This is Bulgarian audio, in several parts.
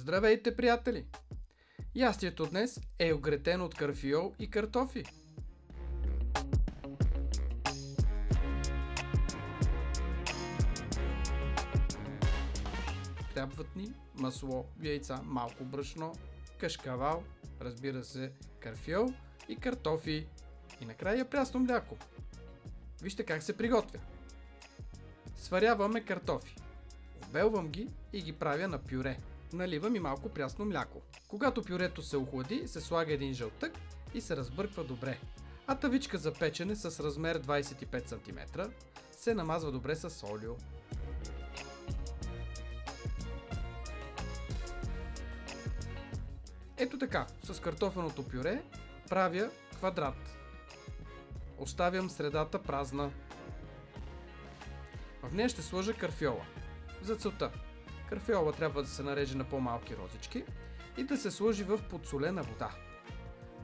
Здравейте, приятели! Ястието днес е огретено от карфиол и картофи. Трябват ни масло, яйца, малко брашно, кашкавал, разбира се, карфиол и картофи. И накрая прясно мляко. Вижте как се приготвя. Сваряваме картофи. Обелвам ги и ги правя на пюре. Наливам и малко прясно мляко. Когато пюрето се охлади, се слага един жълтък и се разбърква добре. А тавичка за печене с размер 25 см се намазва добре с олио. Ето така, с картофеното пюре правя квадрат. Оставям средата празна. В нея ще сложа карфиола. За целта карфиола трябва да се нареже на по-малки розички и да се сложи в подсолена вода.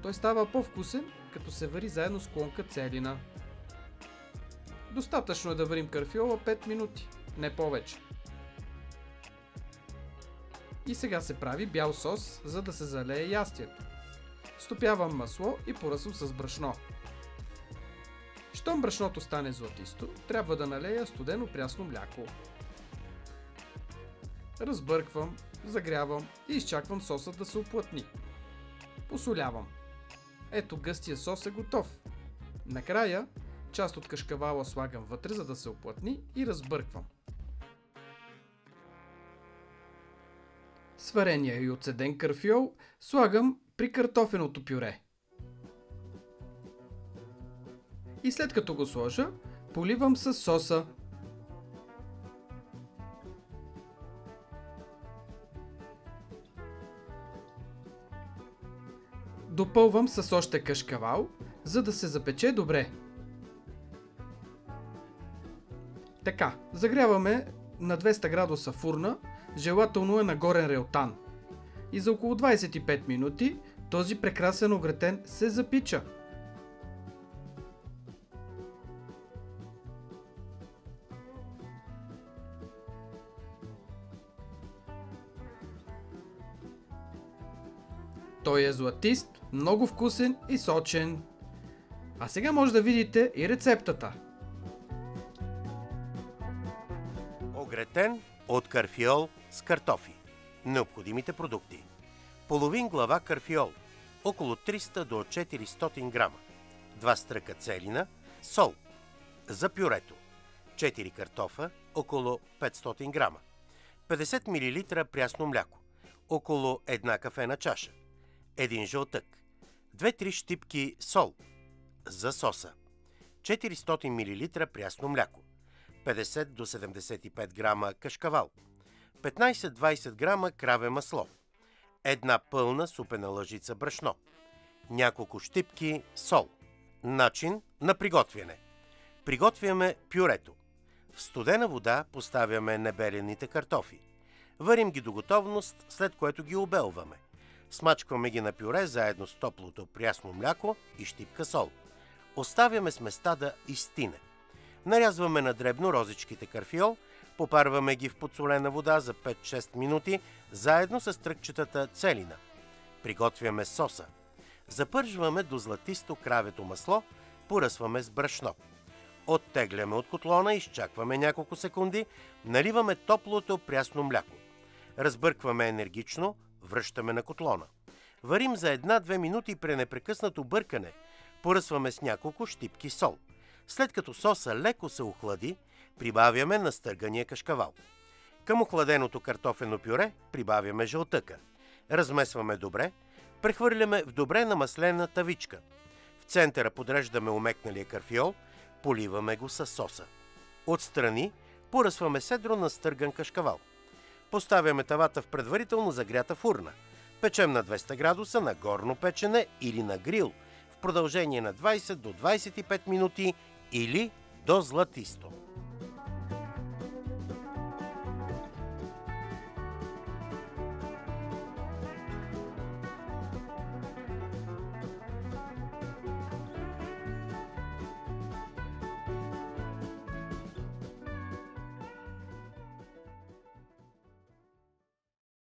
Той става по-вкусен, като се вари заедно с клонка целина. Достатъчно е да варим карфиола 5 минути, не повече. И сега се прави бял сос, за да се залее ястието. Стопявам масло и поръсвам с брашно. Щом брашното стане златисто, трябва да налея студено прясно мляко. Разбърквам, загрявам и изчаквам соса да се уплътни. Посолявам. Ето, гъстия сос е готов. Накрая част от кашкавала слагам вътре, за да се уплътни, и разбърквам. Сварения и отцеден карфиол слагам при картофеното пюре. И след като го сложа, поливам с соса. Допълвам с още кашкавал, за да се запече добре. Така, загряваме на 200 градуса фурна, желателно е на горен реотан. И за около 25 минути този прекрасен огретен се запича. Той е златист, много вкусен и сочен. А сега може да видите и рецептата. Огретен от карфиол с картофи. Необходимите продукти: половин глава карфиол, около 300 до 400 грама, 2 стръка целина, сол. За пюрето: 4 картофа, около 500 грама, 50 мл прясно мляко, около 1 кафена чаша, 1 жълтък, 2-3 щипки сол. За соса: 400 мл прясно мляко, 50 до 75 грама кашкавал, 15-20 грама краве масло, 1 пълна супена лъжица брашно, няколко щипки сол. Начин на приготвяне: приготвяме пюрето. В студена вода поставяме небелените картофи. Варим ги до готовност, след което ги обелваме. Смачкваме ги на пюре заедно с топлото прясно мляко и щипка сол. Оставяме сместа да изстине. Нарязваме на дребно розичките карфиол, попарваме ги в подсолена вода за 5-6 минути, заедно с тръкчетата целина. Приготвяме соса. Запържваме до златисто кравето масло, поръсваме с брашно. Оттегляме от котлона, изчакваме няколко секунди, наливаме топлото прясно мляко. Разбъркваме енергично, връщаме на котлона. Варим за 1-2 минути при непрекъснато бъркане. Поръсваме с няколко щипки сол. След като соса леко се охлади, прибавяме настъргания кашкавал. Към охладеното картофено пюре прибавяме жълтъка. Размесваме добре, прехвърляме в добре намаслена тавичка. В центъра подреждаме омекналия карфиол, поливаме го с соса. Отстрани поръсваме седро настърган кашкавал. Поставяме тавата в предварително загрята фурна. Печем на 200 градуса на горно печене или на грил в продължение на 20 до 25 минути или до златисто.